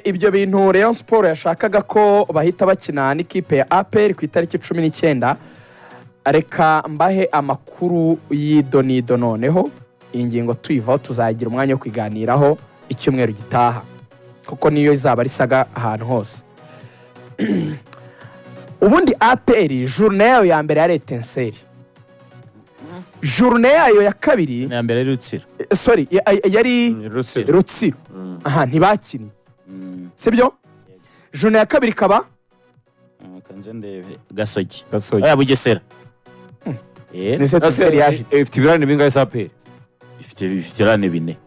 ibyo bintu Rayon Sport yashakaga ko bahita bakina n'ikipe ya APR ku itariki 19 reka mbahe amakuru y'idonido noneho ingingo tuyivaho tuzagira umwanya wo kwiganiraho icyumweru gitaha kuko niyo izaba risaga ahantu hose. Ubundi APR journée yayo ya mbere ya Etincelle, journée yayo ya kabiri ya mbere Rutsiro, sorry yari Rutsiro. Aha ntibakinnye sibyo. Journée ya kabiri kaba kanze ndebe Gasogi Gasogi Bugesera. Etincelle yaje ifite ibirane bingahe APR? ifite irane bine.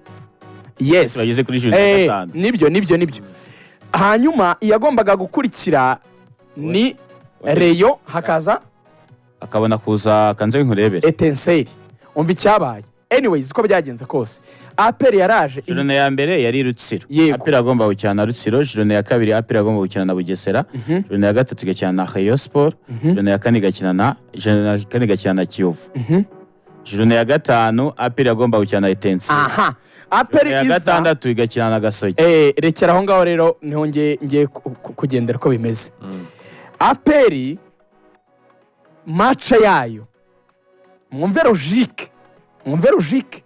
Yes bageze kuri journée ya 5. nibyo hanyuma yagombaga gukurikira ni Rayon, hakaza akabona kuza kanze nkurebere Etincelle. Umva icyabaye. Anyways uko byagenze kose APR yaraje. journée ya mbere yari Rutsiro, Yego. APR agomba gukina na Rutsiro. journée ya kabiri APR agomba gukina na Bugesera. journée ya gatatu igakina na Rayon Sport. journée ya kane igakina na Kiyovu. journée ya gatanu APR agomba gukina na Etincelle. Aha APR ya gatandatu igakina na Gasogi. rekera aho ngaho rero niho ngiye kugendera ko bimeze. APR match yayo mwumve logique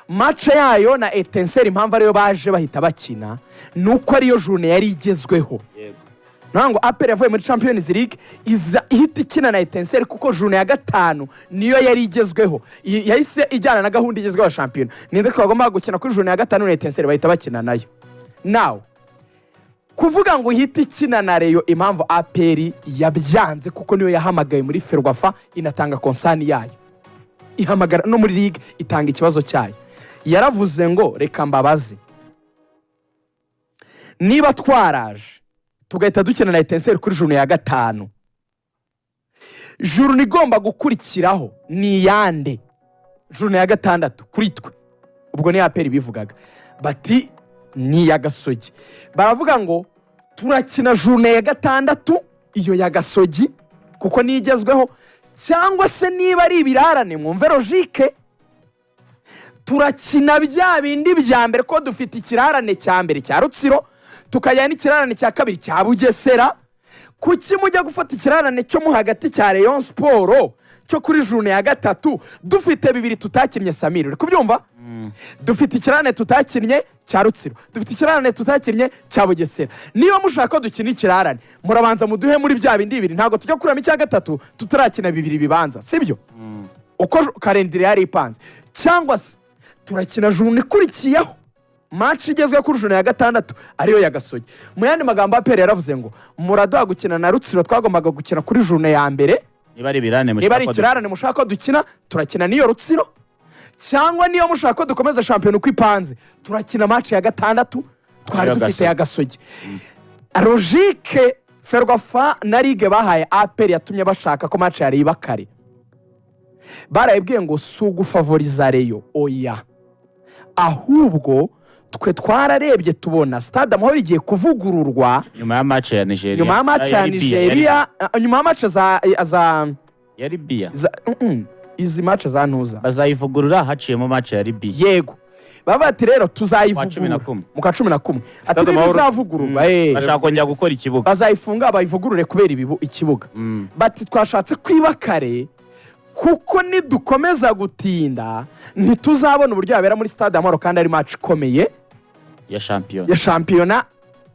match yayo na Etincelle impamvu ariyo baje bahita bakina nuko ariyo journée yari igezweho. Nango APR yavuye muri Champions League ihita ikina na Etincelle kuko journée ya gatanu niyo yari igezweho, yahise ijyana na gahunda igezweho ya champion. Ninde twagomba gukina kuri journée ya gatanu na Etincelle bahita bakina nayo. Now kuvuga ngo ihita ikina na Rayon impamvu APR yabyanze kuko niyo yahamagaye muri Ferwafa inatanga konsani yayo, ihamagara no muri league itanga ikibazo cyayo. Yaravuze ngo reka mbabaze niba twaraje tugahita dukina na Etincelle kuri journée ya gatanu, journée igomba gukurikiraho ni yande journée ya gatandatu kuri twe. Ubwo ni APR bivugaga bati ni ya Gasogi. Baravuga ngo turakina journée ya gatandatu iyo ya Gasogi kuko ni igezweho, cyangwa se niba ari ibirarane mwumve logique turakina bya bindi bya mbere ko dufite ikirarane cya mbere cya Rutsiro tukajyana n'ikirarane cya kabiri cya Bugesera. Kuki mujya gufata ikirarane cyo mu hagati cya Rayon Sport cyo kuri journée ya gatatu dufite bibiri tutakinnye? Samir uri kubyumva? Dufite ikirarane tutakinnye cya Rutsiro, dufite ikirarane tutakinnye cya Bugesera. Niba mushaka dukina ikirarane murabanza muduhe muri bya bindi bibiri, ntago tujya kurama icya gatatu tutarakina bibiri bibanza, sibyo? Uko calendar yari ipanze. Cyangwa se turakina journée ikurikiyeho match igezwe kuri journée ya gatandatu ariyo ya Gasogi. Mu yandi magambo APR yaravuze ngo muraduha gukina na Rutsiro twagombaga gukina kuri journée ya mbere. Niba ari ibirane mushaka ko dukina turakina niyo Rutsiro, cyangwa niyo mushaka ko dukomeza champion uko ipanze turakina match ya gatandatu twari dufite ya Gasogi. Logique Ferwafa na Ligue bahaye APR yatumye bashaka ko match yari ibakare. Barayibwiye ngo sugu favoriza Rayon oya, ahubwo twe twararebye tubona Stade Amahoro igiye kuvugururwa nyuma ya match ya Nigeria, nyuma ya match za ya Libya. Izi match za ntuza bazayivugurura haciyemo match ya Libya. Yego baba ati rero tuzayivugurura mu kwa 11 ati bizavugururwa bashaka kongera gukora ikibuga bazayifunga bayivugurure kubera ikibuga. Bati twashatse kwibakare kuko nidukomeza gutinda ntituzabona uburyo yabera muri Stade Amahoro kandi ari match ikomeye ya championnat.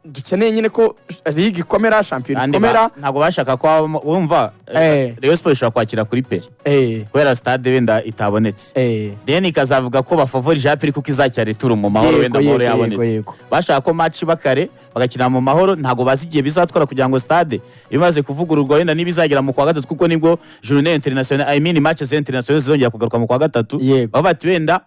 Dukeneye nyine ko ligue ikomera, champion ikomera. Ntabwo bashaka ko wumva Rayon Sport ishobora kwakira kuri peri kubera stade wenda itabonetse, then ikazavuga ko bafavorije APR kuko izakira retour mu mahoro wenda mahoro yabonetse. Bashaka ko match bakare bagakina mu mahoro, ntabwo bazigiye bizatwara kugira ngo stade imaze kuvugururwa wenda nibizagera mu kwa gatatu kuko nibwo journée internationale matches internationales zongera kugaruka mu kwa gatatu. Bavati wenda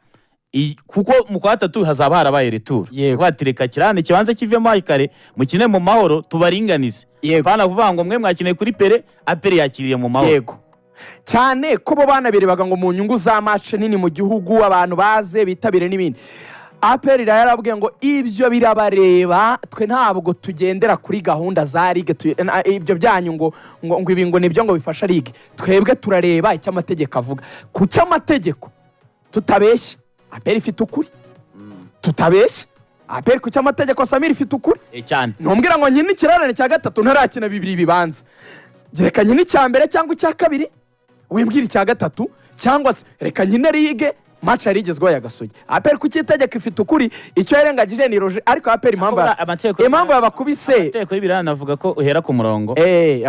kuko mu kwa gatatu hazaba harabaye retour batireka kirane kibanze kivemo ayikare mukine mu mahoro tubaringanize. Bana kuvuga ngo mwe mwakineye kuri pere APR yakiriye mu mahoro. Cyane ko bo banabirebaga ngo mu nyungu za match nini mu gihugu abantu baze bitabire n'ibindi. APR yarabwiye ngo ibyo birabareba twe ntabwo tugendera kuri gahunda za ligue ibyo byanyu ngo ibi ngo nibyo ngo bifasha ligue, twebwe turareba icyo amategeko avuga. Ku cy'amategeko tutabeshye APR ifite ukuri tutabeshye APR ku cy'amategeko Samir ifite ukuri cyane ntumbwira ngo nyine ikirarane cya gatatu ntarakina bibiri bibanza reka nyine icya mbere cyangwa icya kabiri wimbwira icya gatatu cyangwa se reka nyine rige match yari igezweho ya Gasogi APR ku cy'itegeko ifite ukuri icyo yarengagije ni Roger ariko APR impamvu yabakubise amategeko y'ibirana navuga ko uhera ku murongo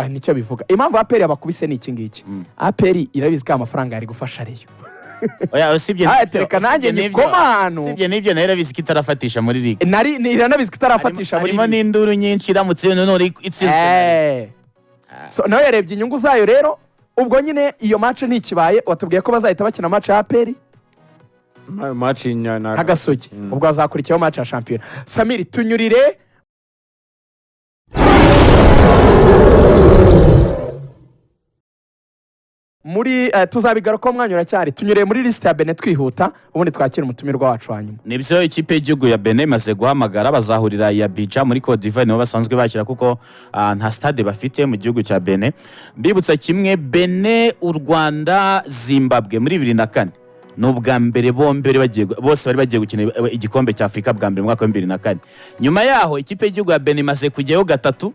nicyo bivuga impamvu APR yabakubise ni iki ngiki APR irabizi ko amafaranga yari gufasha Rayon oya usibye reka nanjye nikoma hano usibye n'ibyo nayo irabizi ko itarafatisha muri ligue iranabizi ko itarafatisha muri harimo n'induru nyinshi iramutse none itsinzwe nawe yarebye inyungu zayo rero ubwo nyine iyo match ntikibaye watubwiye ko bazahita bakina match ya APR match na Gasogi ubwo azakurikiyeho match ya shampiyona Samir tunyurire muri tuzabigaruka umwanya uracyari tunyureye muri liste ya Benin twihuta ubundi twakira umutumirwa wacu hanyuma nibyo ikipe y'igihugu ya Benin imaze guhamagara bazahurira ya Abidjan muri Côte d'Ivoire niho basanzwe bakira kuko nta stade bafite mu gihugu cya Benin mbibutsa kimwe Benin u Rwanda Zimbabwe muri 2004 n'ubwa mbere bose bari bagiye gukina igikombe cya Afrika bwa mbere mu mwaka wa 2004 nyuma yaho ikipe y'igihugu ya Benin imaze kujyayo gatatu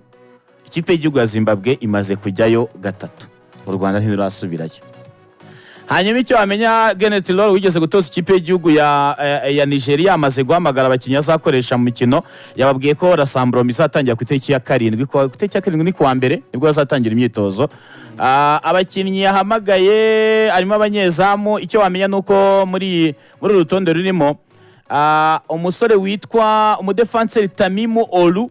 ikipe y'igihugu ya Zimbabwe imaze kujyayo gatatu u Rwanda ntirurasubirayo hanyuma icyo wamenya Genet Lol wigeze gutoza ikipe y'igihugu ya Nigeria amaze guhamagara abakinnyi azakoresha mu mikino yababwiye ko Rassemblement izatangira ku itariki ya 7 ni kuwa mbere nibwo bazatangira imyitozo abakinnyi yahamagaye arimo abanyezamu icyo wamenya nuko muri rutonde rurimo umusore witwa umudefenseur Tamimu Olu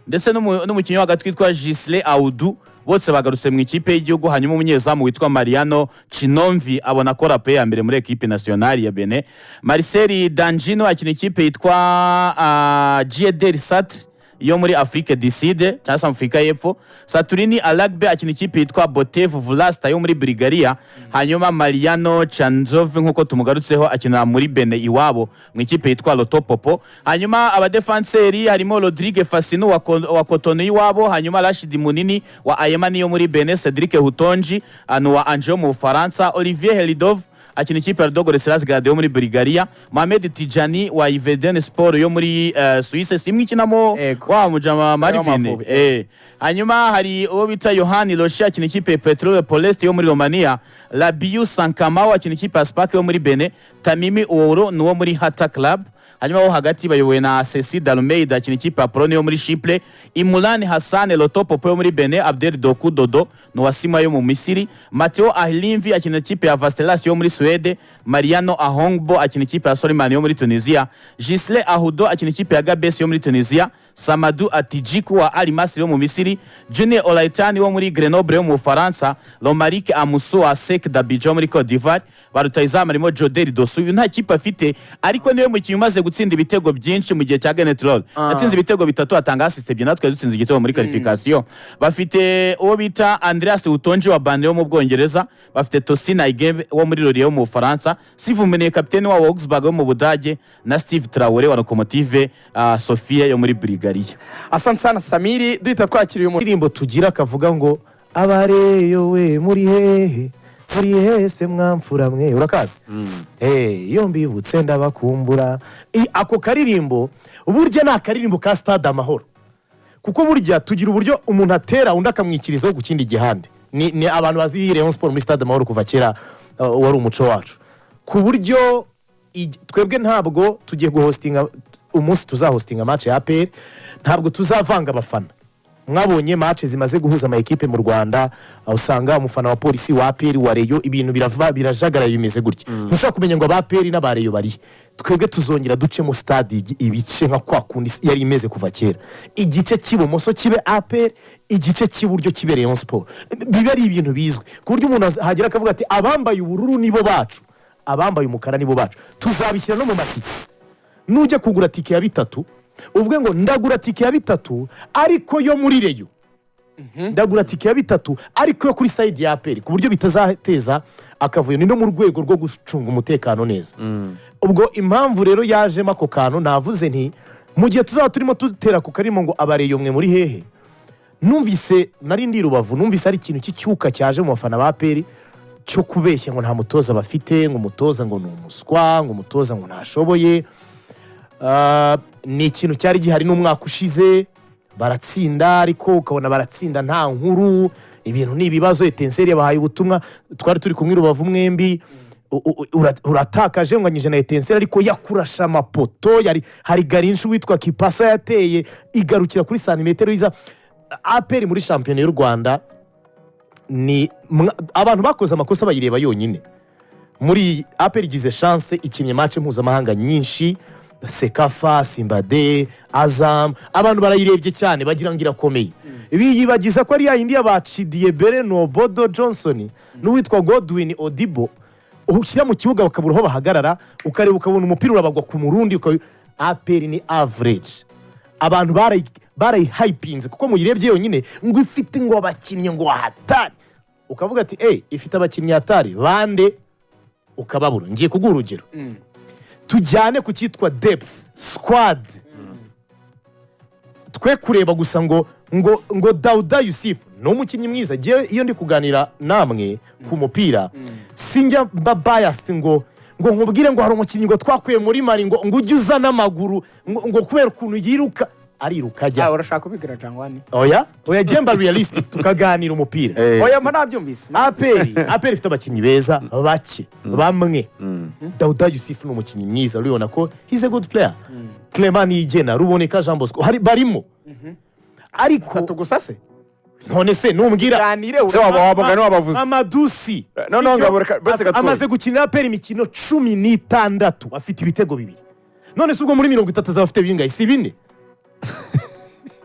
ndetse n'umukinnyi w'agati witwa Gisle Audu bose bagarutse mu ikipe y'igihugu hanyuma umunyezamu witwa Mariano Chinomvi abona ko rape ya mbere muri equipe nationale ya Benin Marcel Danjino akina ikipe yitwa Gieder Satre yo muri Afrique du Sud cyangwa Afrika y'Epfo Saturini Alagbe akina ikipe yitwa Botev Vlasta yo muri Bulgaria hanyuma Mariano Chanzov nkuko tumugarutseho akina muri Benin iwabo mu ikipe yitwa Lotopopo hanyuma abadefenseri harimo Rodrigue Fasino wa Cotonou iwabo hanyuma Rashid Munini wa Ayemani yo muri Benin Cedric Hutonji wa Angers mu Faransa Olivier Helidov akina ikipe ya Dogo Seras Grade yo muri Bulgaria Mohamed Tijani wa Iveden Sport yo muri Suisse simwe ikinamo wa mujama Marvin hanyuma hari uwo bita Yohani Loshi akina ikipe Petrol Polest yo muri Romania Labiu Sankama akina ikipe ya Spark yo muri Benin Tamimi Ouro nuwo muri Hata Club hanyuma wo hagati bayobowe na Ceci Dalmeida akina ikipe ya Prone yo muri Chipre Imulani Hassan Lotopopo yo muri Benin Abdel Doku Dodo nuwa Sima yo mu Misiri Matteo Ahlimvi akina ikipe ya Vastelas yo muri Swede Mariano Ahongbo akina ikipe ya Soliman yo muri Tunisia Gisle Ahudo akina ikipe ya Gabes yo muri Tunisia Samadou Atijiku wa Al Masry yo mu Misiri Junior Olaitani wo muri Grenoble yo mu Faransa Romaric Amuso wa Sec d'Abidjan muri Côte d'Ivoire barutayizamu arimo Joderi Dosu nta kipe afite ariko niwe mukinnyi umaze gutsinda ibitego byinshi mu gihe cya Genet Lol yatsinze ibitego bitatu atanga assist ebyiri natwe dutsinze igitego muri qualification bafite uwo bita Andreas Utonji wa Bande yo mu Bwongereza bafite Tosina Igebe wo muri Lorient yo mu Faransa Steve Mene kapiteni wa Augsburg yo mu Budage na Steve Traoré wa Lokomotive Sofia yo muri Bulgaria asante sana Samiri duhita twakiriye umurimbo tugira kavuga ngo abareyo we muri hehe se mwamfura mwe urakaza iyo mbibutse ndabakumbura ako karirimbo burya ni akaririmbo ka Stade Amahoro kuko burya tugira uburyo umuntu atera undi akamwikirizaho ku kindi gihande ni abantu bazi Rayon Sport muri Stade Amahoro kuva kera wari umuco wacu ku buryo twebwe ntabwo tugiye guhostinga umunsi tuzahostinga match ya APR ntabwo tuzavanga abafana mwabonye match zimaze guhuza ama equipe mu Rwanda usanga umufana wa polisi wa APR wa Rayon ibintu birajagara bimeze gutya ntushaka kumenya ngo APR n'aba Rayon bari twebwe tuzongera duce mu stade ibice nka kwa kundi yari imeze kuva kera igice cy'ibumoso kibe APR igice cy'iburyo kibe Rayon Sport bibe ari ibintu bizwe ku buryo umuntu hagera akavuga ati abambaye ubururu nibo bacu abambaye umukara nibo bacu tuzabishyira no mu matike nujya kugura tike ya 3 uvuge ngo ndagura tike ya 3 ariko yo muri Rayon ndagura tike ya 3 ariko yo kuri side ya APR ku buryo bitazateza akavuyo ni no mu rwego rwo gucunga umutekano neza ubwo impamvu rero yajemo ako kantu navuze nti mu gihe tuzaba turimo tutera ku karimo ngo abareyo mwe muri hehe numvise nari ndi Rubavu numvise ari ikintu cy'icyuka cyaje mu bafana ba APR cyo kubeshya ngo nta mutoza bafite ngo umutoza ngo ni umuswa ngo umutoza ngo ntashoboye ni ikintu cyari gihari n'umwaka ushize baratsinda ariko ukabona baratsinda nta nkuru ibintu ni ibibazo. Etincelle yabahaye ubutumwa twari turi kumwe Rubavu mwembi uratakaje nganyije na Etincelle ariko yakurasha amapoto hari Garinshi witwa Kipasa yateye igarukira kuri santimetero yiza. APR muri shampiyona y'u Rwanda ni abantu bakoze amakosa bayireba yonyine. Muri APR igize chance ikinye match mpuzamahanga nyinshi, Sekafa, Simbade, Azam, abantu barayirebye cyane bagira ngo irakomeye. Biyibagiza ko ari yindi yabacidiye Bereno Bodo Johnson n'uwitwa Godwin Odibo. Ukira mu kibuga bakabura aho bahagarara ukareba ukabona umupira urabagwa ku murundi. APR ni average. Abantu barayihypinze kuko muyirebye yonyine ngo ifite ngo abakinnyi ngo hatari, ukavuga ati ifite abakinnyi hatari bande, ukababura. Ngiye kuguha urugero. Tujyane ku cyitwa depth squad. Twe kureba gusa ngo Dauda Yusuf no mukinnyi mwiza. Iyo ndi kuganira namwe ku mupira sinjya biased ngo nkubwire ngo hari umukinnyi ngo twakuye muri Mali ngo ujye uzana amaguru ngo kubera ukuntu yiruka ariruka ajya. Urashaka kubigira Jangwani? Oya gemba realistic tukaganira umupira. Oya manabyumvise. APR ifite abakinnyi beza bake bamwe. Dauda Yusuf ni umukinnyi mwiza urabona ko he's a good player. Clement Niyigena, Ruboneka Jean Bosco barimo. Ariko tugusase none se numbwira se wabagana wabavuze Amadusi amaze gukinira APR imikino 16 afite ibitego 2. None se ubwo muri 30 zafite bingahe? Si bine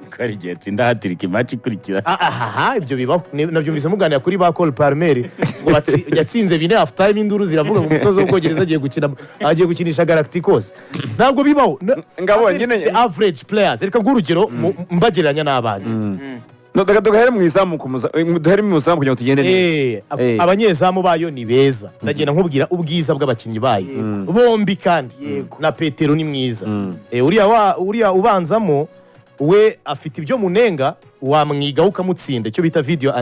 kari gihe tsinda hatirika match ikurikira. Ibyo bibaho. Nabyumvise muganira kuri ba Cole Palmer ngo yatsinze bine half time induru ziravuga ngo umutozo w'Ubwongereza agiye gukinisha Galacticos. Ntabwo bibaho. Ngabo nyine average players. Reka ngurugero mbagereranya n'abandi. Duhere mu izamu duhere mu izamu kugira ngo tugende neza. Abanyezamu bayo ni beza. Ndagenda nkubwira ubwiza bw'abakinnyi bayo bombi kandi na Petero ni mwiza. Uriya ubanzamo we afite ibyo munenga wamwiga ukamutsinda. Cyo bita video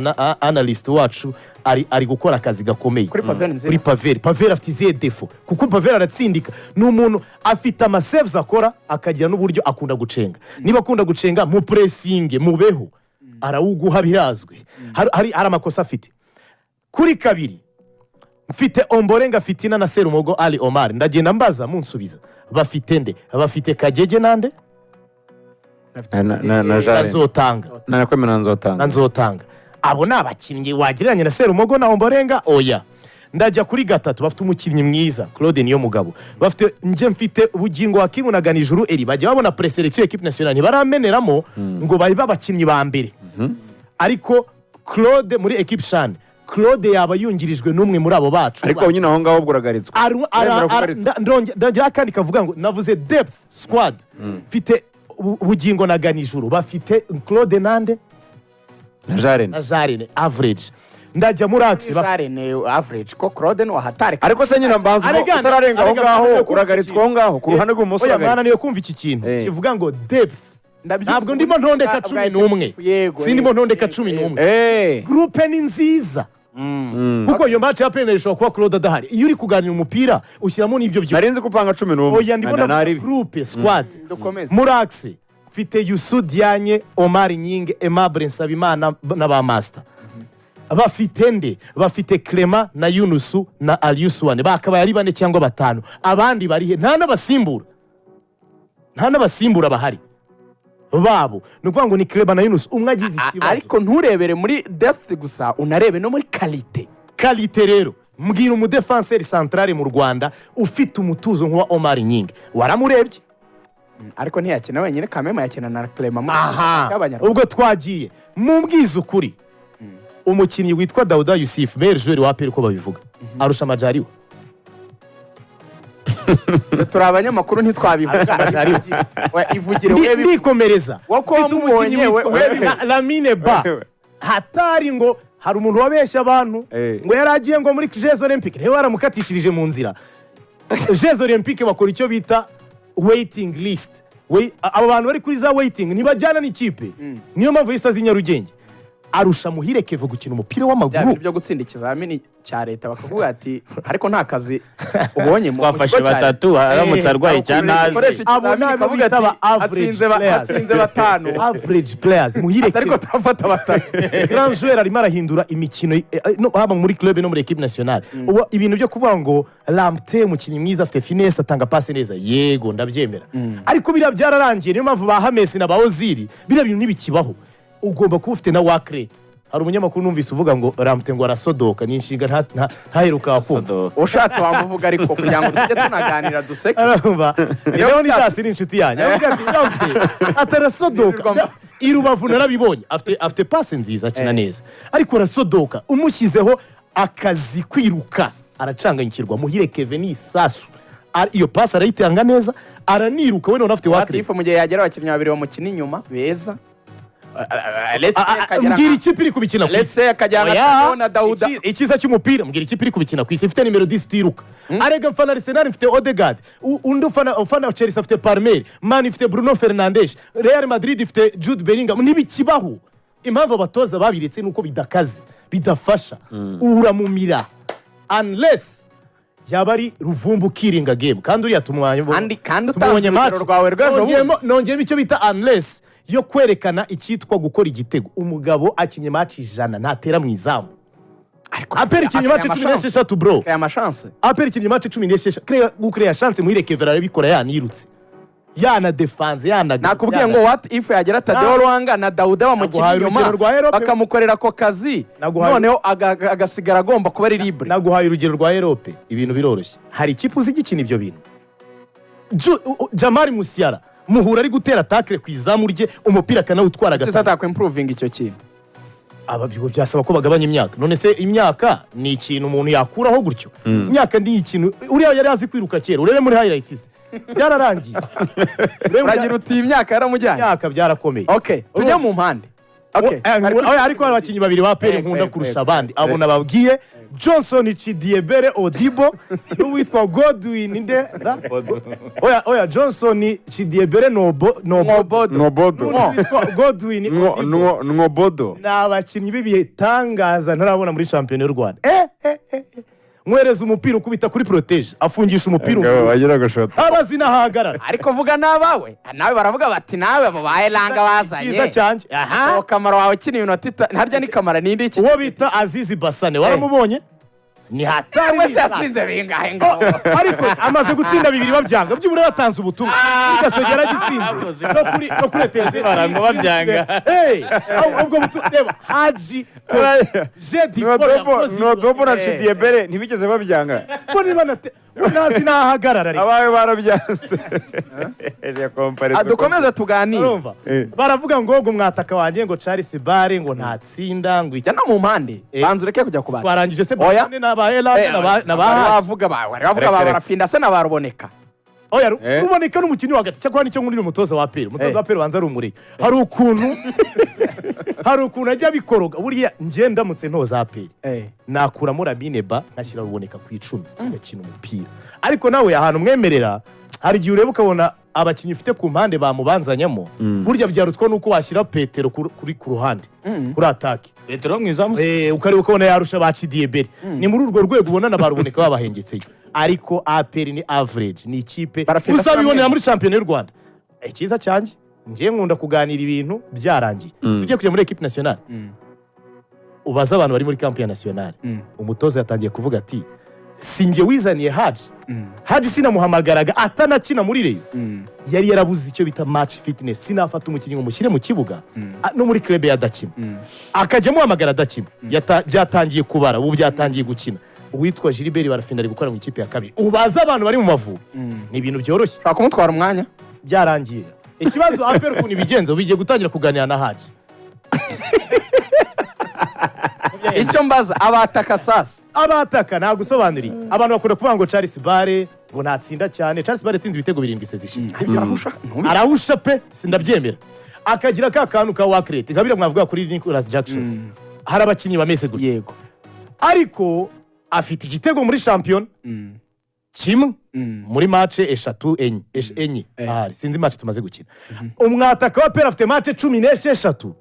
analyst wacu ari gukora akazi gakomeye kuri Pavel afite izihe defo kuko Pavel aratsindika. Ni umuntu afite amasaves akora akagira n'uburyo akunda gucenga. Niba akunda gucenga mu pressing mubeho arawuguha birazwe. Hari amakosa afite. Kuri kabiri mfite Omborenga Fitina na Serumogo Ali Omar. Ndagenda mbaza munsubiza bafite nde? Bafite Kagege nande na Jare nzotanga nakwemera nzotanga. Abo ni abakinnyi wagiranye na Serumogo na Omborenga? Oya. Ndajya kuri gatatu bafite umukinnyi mwiza Claude Niyomugabo. Bafite mfite Bugingo Hakimu na Ganijuru Eri. Bajya babona preselection equipe nationale barameneramo ngo babe abakinnyi ba mbere. Ariko Claude muri equipe Shan Claude yaba yungirijwe n'umwe muri abo bacu. Ariko nyine aho ngaho buragaritswe. Ndongera kandi kavuga ngo navuze depth squad. Mfite Bugingo na Ganijuru. Bafite Claude nande na Jare average. Ndajya muri axe average ko Claude no hatari. Ariko se nyina mbanza utararenga aho ngaho uragaritswe aho ngaho ku ruhande rw'umunsi wa mbere. Niyo kumva iki kintu kivuga ngo depth. Ntabwo ndimo ntondeka 11. Sindimo ntondeka 11. Groupe ni nziza. Kuko iyo match ya penalty ishobora kuba Claude adahari. Iyo uri kuganira umupira ushyiramo n'ibyo byo. Narinzi kupanga 11. Oya ndibona groupe squad. Muri axe mfite Yusu Dianye, Omar Nyinge, Aimable Nsabimana na ba Master. Bafite nde? Bafite Clement na Yunusu na Aliuswane. Bakabaye ari 4 cyangwa 5. Abandi bari he? Nta n'abasimbura bahari babo. Nukuvuga ngo ni Clement na Yunus umwe agize ikibazo. Ariko nturebere muri depth gusa unarebe no muri qualité rero. Mbwira umudefenseur central mu Rwanda ufite umutuzo nk'uwa Omar Nyinge. Waramurebye? Ariko ntiyakina wenyine, Kamema yakina na Clement. Ubwo twagiye mumbwiza ukuri. Umukinnyi witwa Dauda Yusuf meilleur joueur wa APR ko babivuga arusha Majariwa. Turi abanyamakuru ntitwabivuga. Ivugire wewe bikomereza. Wako umukinnyi witwa Lamine Ba hatari ngo hari umuntu wabeshya abantu ngo yaragiye ngo muri Jeux Olympiques rero baramukatishirije mu nzira. Jeux Olympiques bakora icyo bita waiting list. Abo bantu bari kuri za waiting ntibajyana n'ikipe. Niyo mpamvu yisa zinyarugenge. arusha Muhire Keve gukina umupira w'amaguru byo gutsinda ikizamini cya leta bakavuga ati ariko nta kazi ubonye mu twafashe batatu aramutse arwaye cyanaze abo nabo bitaba atsinze batanu average players Muhire Keve ariko tafata batanu grand joueur arimo arahindura imikino haba muri club no muri equipe nationale ubu ibintu byo kuvuga ngo Lamptey umukinnyi mwiza afite finesse atanga passe neza yego ndabyemera ariko biriya byararangiye niyo mpamvu ba Hamesi na ba Ozil biriya bintu ntibikibaho ugomba kuba ufite na work rate hari umunyamakuru numvise uvuga ngo Lamptey ngo arasodoka ni inshinga ntaheruka kumva ushatse wamuvuga ariko kugira ngo tujye tunaganira duseke arumva rero ni tasiri inshuti yanjye avuga ati Lamptey atarasodoka irubavu narabibonye afite passe nziza akina neza ariko arasodoka umushyizeho akazi kwiruka aracanganyikirwa Muhire Keve ni isasu iyo passe arayitanga neza araniruka we none afite work rate mu gihe yagera abakinnyi babiri bamukina inyuma beza mbwira ikipe iri kubikina ku isi akajyana na Dauda ikiza cy'umupira mbwira ikipe iri kubikina ku isi ifite nimero 10 utiruka arega mfana Arsenal ifite Odegaard undi ufana Chelsea afite Palmer Man ifite Bruno Fernandes Real Madrid ifite Jude Bellingham nibikibaho impamvu abatoza babiretse nuko bidakaze bidafasha uramumira unless yaba ari Ruvumbu kiringa game kandi uriya tumwanya kandi utanze urugero rwawe rw'ejo nongeyemo icyo bita unless yo kwerekana icyitwa gukora igitego umugabo akinye match 100 ntatera mu izamu aperi ikinye match 16 bro aya chance aperi ikinye match 16 gucreate chance Muhire Keve arabikora yanirutse yana defense yana nakubwiye ngo what if yagera Tadeo Rwanga na Dauda bamukina inyuma bakamukorera ko kazi noneho agasigara agomba kuba ari libre naguhaye urugero rwa Europe ibintu biroroshye hari ikipe uzigikina ibyo bintu Jamal Musiala Muhura ari gutera tackle ku izamu rye umupira kanawutwara gatatu sasa takwe improving icyo kintu ababyigo byasaba ko bagabanya imyaka none se imyaka ni ikintu umuntu yakuraho gutyo imyaka ndi ikintu uriya yari azi kwiruka kera urebe muri highlights byararangiye uragira uti imyaka yaramujyanye imyaka byarakomeye okay tujya mu mpande okay ariko abakinnyi babiri ba pere nkunda kurusha abandi abona babwiye Johnson Chidiebere Odibo n'uwitwa Godwin nde oya Johnson Chidiebere Nobodo Godwin Nobodo n'abakinnyi b'ibitangaza ntarabona muri champion y'u Rwanda mwereza umupira ukubita kuri protege afungisha umupira wagira gashota abazina hagarara ariko vuga nabawe nawe baravuga bati nawe babaye langa bazanye cyiza cyanje aha kamera wawe kini minota ntarya ni kamera nindi iki uwo bita Azizi Basane waramubonye ni hatari wese yatsinze bingahe ngo ariko amaze gutsinda bibiri babyanga byibura batanze ubutumwa igasogera gitsinze no kuri teze barango babyanga ubwo butumwa reba Haji Jedi no dobo na Chidiebere ntibigeze babyanga bo niba nazi nahagarara abaye barabyanze dukomeza tuganira baravuga ngo mwataka wanjye ngo Charles Bare ngo ntatsinda ngo ijya no mu mpande banze ureke kujya kubana twarangije se bane bavuga barafinda se nabaruboneka oya ruboneka n'umukinnyi wagati cyakora nicyo nkundira umutoza wa Pere umutoza wa Pere banza ari umureye hari ukuntu ajya bikoroga buriya ngiye ndamutse ntoza Pere nakuramo Rabineba nkashyira ruboneka ku 10 agakina umupira ariko nawe ahantu mwemerera hari igihe ureba ukabona abakinnyi ufite ku mpande bamubanzanyamo burya byarutwa nuko washyira Petero kuri ku ruhande kuri atake Petero mwizamu ukareba ukabona yarusha ba Chidiebere ni muri urwo rwego ubona na baruboneka babahengetse ariko APR ni average ni ikipe uzabibonera muri champion y'u Rwanda cyiza cyanjye ngiye nkunda kuganira ibintu byarangiye tujye kujya muri equipe nationale ubaza abantu bari muri campion nationale umutoza yatangiye kuvuga ati singe wizaniye Haji sinamuhamagaraga atanakina muri reyo yari yarabuze icyo bita match fitness sinafata umukinnyi ngo mushyire mu kibuga no muri club yadakina akajya muhamagara adakina byatangiye kubara ubu byatangiye gukina uwitwa Gilbert Barafinda ari gukora mu ikipe ya kabiri ubaza abantu bari mu Mavubi ni ibintu byoroshye bakumutwara umwanya byarangiye ikibazo APR ukuntu ibigenza bigiye gutangira kuganira na Haji icyo mbaza abataka sasa abataka nagusobanuriye abantu bakunda kuvuga ngo Charles Bare ngo ntatsinda cyane Charles Bare yatsinze ibitego 7 sezishize arahusha pe sindabyemera akagira ka kantu ka wakrete nkabira mwavuga kuri Nicolas Jackson hari abakinnyi bameze gutya yego ariko afite igitego muri champion kimwe muri match 3 enye sinzi match tumaze gukina umwataka wa Pere afite match 16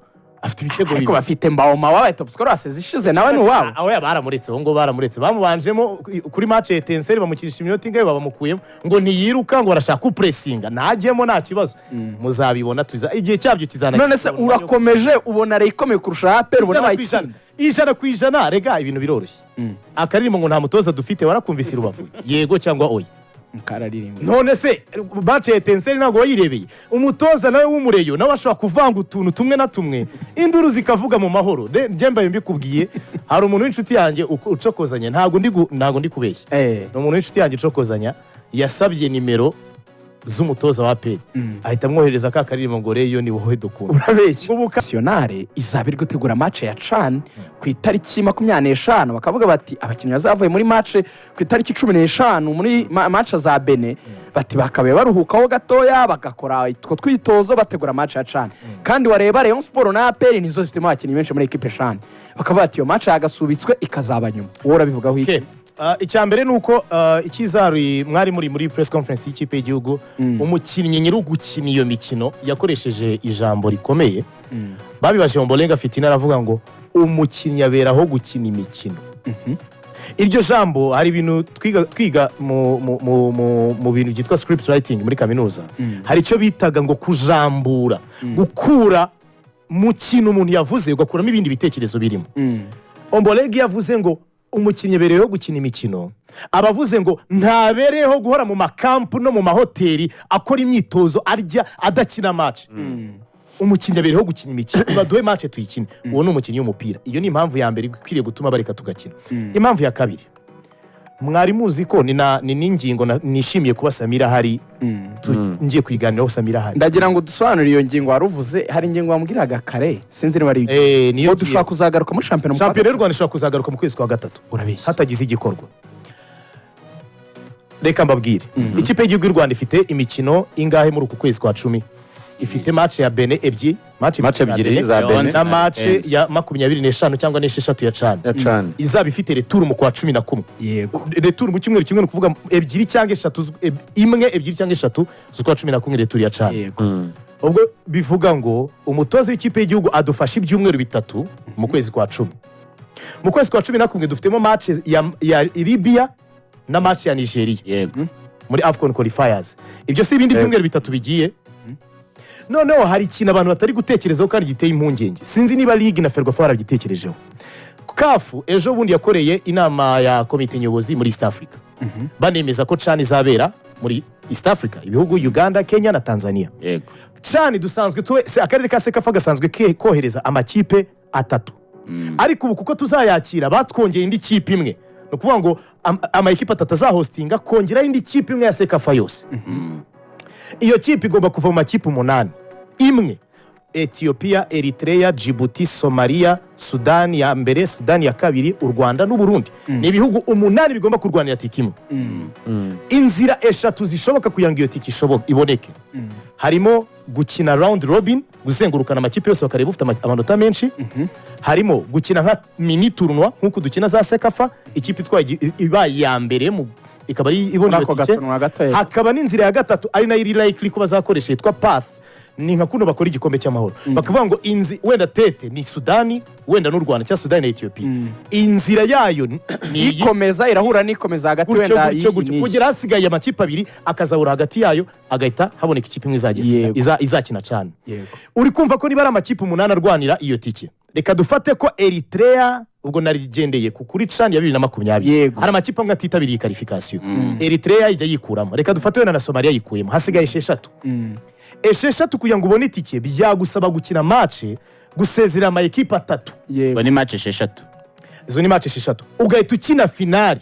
afite ibitego ariko bafite Mbawoma wabaye top scorer ishize nawe n'uwabo aho baramuretse ngo baramuretse bamubanjemo kuri match ya Etincelle bamukirisha iminota ingahe babamukuyemo ngo ntiyiruka ngo arashaka kupressinga najyemo nta kibazo muzabibona tuza igihe cyabyo kizana none se urakomeje ubona rekomeye kurusha APR ubona bayitsinda 100% rega ibintu biroroshye akarimo ngo nta mutoza dufite warakumvise Rubavu yego cyangwa oya none se bace Etincelle ntabwo wayirebeye umutoza nawe w'umureyo nawe ashobora kuvanga utuntu tumwe na tumwe induru zikavuga mu mahoro njye mbaye mbikubwiye hari umuntu w'inshuti yanjye ucokozanya ntabwo ndi kubeshya ni umuntu w'inshuti yanjye ucokozanya yasabye nimero z'umutoza wa APR ahita amwohereza ka karirimbo ngo reyo ni wowe dukunda urabeshya ubu nationale izabiri gutegura match ya CHAN ku itariki 25 bakavuga bati abakinnyi bazavuye muri match ku itariki 15 muri match za Benin bati bakabaye baruhukaho gatoya bagakora itwo twitozo bategura match ya CHAN kandi wareba Rayon Sport na APR nizo zifite abakinnyi benshi muri equipe CHAN bakavuga ati iyo match yagasubitswe ikazaba nyuma wowe urabivugaho iki icyambere nuko ikizari mwari muri press conference y'ikipe y'igihugu umukinnyi nyirugukina iyo mikino yakoresheje ijambo rikomeye babibaje Ombolenga Fitina aravuga ngo umukinnyi aberaho gukina imikino iryo jambo hari ibintu twiga mu bintu byitwa script writing muri kaminuza hari icyo bitaga ngo kujambura gukura mu kintu umuntu yavuze ugakuramo ibindi bitekerezo birimo Ombolenga yavuze ngo umukinnyi bereyeho gukina imikino abavuze ngo ntabereyeho guhora mu makampu no mu mahoteli akora imyitozo arya adakina match umukinnyi abereyeho gukina imikino baduhe match tuyikine uwo ni umukinnyi w'umupira iyo ni impamvu ya mbere ikwiriye gutuma bareka tugakina impamvu ya kabiri mwari muzi ko ni n'ingingo nishimiye kuba Samira hari ngiye kwiganiraho Samira hari ndagira ngo dusobanure iyo ngingo waruvuze hari ingingo wambwiraga kare sinzi niba ari niyo dushaka kuzagaruka muri championnat y'u Rwanda ishobora kuzagaruka mu kwezi kwa gatatu hatagize igikorwa reka mbabwire ikipe y'igihugu y'u Rwanda ifite imikino ingahe muri uku kwezi kwa 10 ifite match ya Benin match ebyiri za Benin na match ya 25 cyangwa 6 ya CHAN izaba ifite retour mu kwa 11 yego retour mu cyumweru kimwe kuvuga ebyiri cyangwa 3 imwe ebyiri cyangwa 3 z'ukwa 11 retour ya CHAN ubwo bivuga ngo umutoza w'ikipe y'igihugu adufasha ibyumweru bitatu mu kwezi kwa 10 mu kwezi kwa 11 dufitemo match ya Libya na match ya Nigeria yego muri AFCON qualifiers ibyo si ibindi byumweru bitatu bigiye noneho hari ikintu abantu batari gutekerezaho kandi giteye impungenge sinzi niba Ligue na Ferwafa baragitekerejeho CAF ejo bundi yakoreye inama ya komite nyobozi muri East Africa banemeza ko CHAN izabera muri East Africa ibihugu Uganda Kenya na Tanzania yego CHAN dusanzwe akarere ka Sekafa gasanzwe kohereza amakipe 3 ariko ubu kuko tuzayakira batwongeye indi kipe imwe no kuvuga ngo amakipe 3 azahostinga kongera indi kipe imwe ya Sekafa yose iyo kipe igomba kuva mu makipe 8 imwe Ethiopia, Eritrea, Djibouti, Somalia, Sudan ya mbere, Sudan ya kabiri, u Rwanda n'u Burundi. Ni ibihugu 8 bigomba kurwanira tiki imwe. Inzira 3 zishoboka kugira ngo iyo tiki iboneke. Harimo gukina round robin, guzengurukana amakipe yose bakareba ufite amanota menshi. Harimo gukina nka mini tournoi nkuko dukina za Sekafa, ikipe itwaye ibaye ya mbere mu ikaba iboneye tike. Hakaba n'inzira ya 3 ari nayo iri likely ko bazakoresha yitwa path. Ni nka kuno bakora igikombe cy'amahoro bakavuga ngo wenda tete ni Sudani wenda n'u Rwanda cyangwa Sudani na Ethiopia inzira yayo ni ikomeza irahura n'ikomeza hagati wenda kugera hasigaye amakipe 2 akazahura hagati yayo agahita haboneka ikipe imwe izakina cyane uri kumva ko niba ari amakipe 8 arwanira iyo tike reka dufate ko Eritrea ubwo narigendeye kuri CHAN ya 2020 hari amakipe amwe atitabiriye qualification Eritrea ijya yikuramo reka dufate wenda na Somalia yikuyemo hasigaye 6 esheshatu kugira ngo ubone itike byagusaba gukina match gusezera ama equipe 3 bani match 6 izo ni match 6 ugahita ukina finali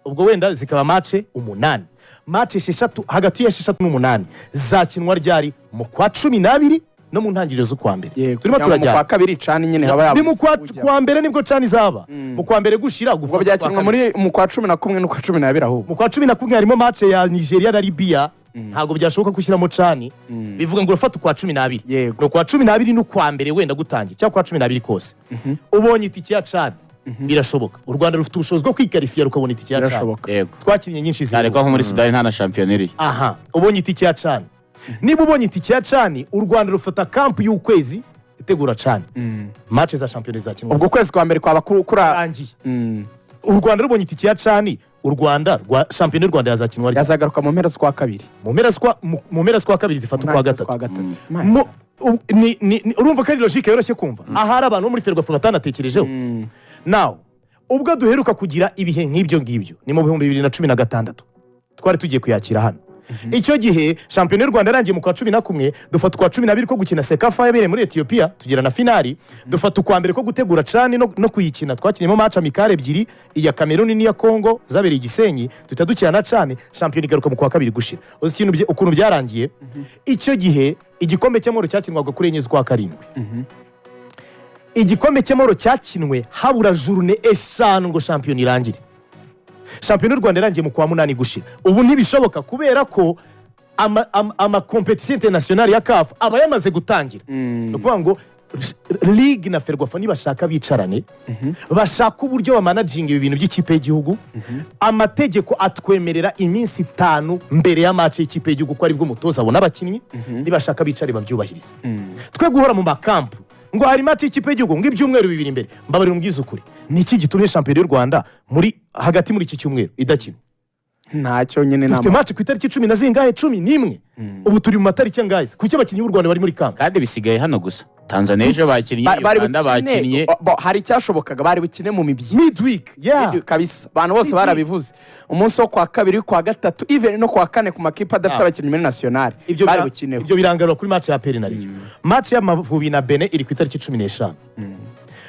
ubwo wenda zikaba match 8 match 6 hagati ya 6 n'8 zakinwa ryari mu kwa 12 no mu ntangiriro zo kwa mbere turimo turajya mu kwa kabiri CHAN nyine haba yabo ni mu kwa mbere nibwo CHAN izaba mu kwa mbere gushira ubwo byakinwa muri mu kwa 11 no kwa 12 ahubwo mu kwa 11 harimo match ya Nigeria na Libya ntago byashoboka gushyiramo CHAN bivuga ngo urafata kwa 12 no kwa 12 no kwa mbere wenda gutangira cyangwa kwa 12 kose ubonye itike ya CHAN birashoboka u Rwanda rufite ubushobozi bwo kwikarifiya rukabona itike ya CHAN twakinnye nyinshi ziri ariko muri Sudani nta na championnerie ubonye itike ya CHAN niba ubonye itike ya CHAN u Rwanda rufata camp y'ukwezi itegura cyane match za shampiyona zakinwa ubwo kwezi kwa mbere kwaba kurangiye u Rwanda rubonye itike ya cani u Rwanda shampiyona y'u Rwanda yazakinwa yazagaruka mu mpera z'ukwa kabiri mu mpera z'ukwa kabiri zifata ukwa gatatu urumva ko ari logique yoroshye kumva ahari abantu bo muri Ferwafa batanatekerejeho now ubwo duheruka kugira ibihe nk'ibyo ngibyo ni mu 2016 twari tugiye kuyakira hano icyo gihe shampiyona y'u Rwanda yarangiye mu kwa 11 dufata ukwa 12 ko gukina Sekafa yabereye muri Ethiopia tugira na finali dufata ukwa mbere ko gutegura cani no kuyikina twakinyemo match amicale ebyiri iya Cameroon n'iya Congo zabereye Gisenyi duhita dukina na cani shampiyona igaruka mu kwa kabiri gushira uzi ikintu ukuntu byarangiye icyo gihe igikombe cy'amahoro cyakinwaga kuri enye z'ukwa karindwi igikombe cy'amahoro cyakinwe habura journée eshanu ngo shampiyona irangire shampiyona y'u Rwanda yarangiye mu kwa 8 gushira ubu ntibishoboka kubera ko ama competition internationale ya CAF aba yamaze gutangira no kuvuga ngo Ligue na Ferwafa nibashaka bicarane bashaka uburyo bamanaging ibi bintu by'ikipe y'igihugu amategeko atwemerera iminsi 5 mbere ya match y'ikipe y'igihugu ko ari bwo mutoza abona abakinnyi nibashaka bicare babyubahiriza twe guhora mu makampu ngo hari match y'ikipe y'igihugu ngo ibyumweru bibiri imbere mbabarira umbwiza ukuri niki gitumye shampiyona y'u Rwanda muri hagati muri iki cyumweru idakina ntacyo nyine dufite match ku itariki 10 na zingahe 11 ubu turi mu matariki angahe kuki abakinnyi b'u Rwanda bari muri kamp kandi bisigaye hano gusa Tanzania ejo bakinnye Uganda bakinnye hari cyashobokaga bari bukine mu mibyi midweek kabisa abantu bose barabivuze umunsi wo kwa kabiri kwa gatatu even no kwa kane ku makipe adafite abakinnyi muri national bari bukineho ibyo birangarwa kuri match ya Penari match ya Mavubi na Benin iri ku itariki 15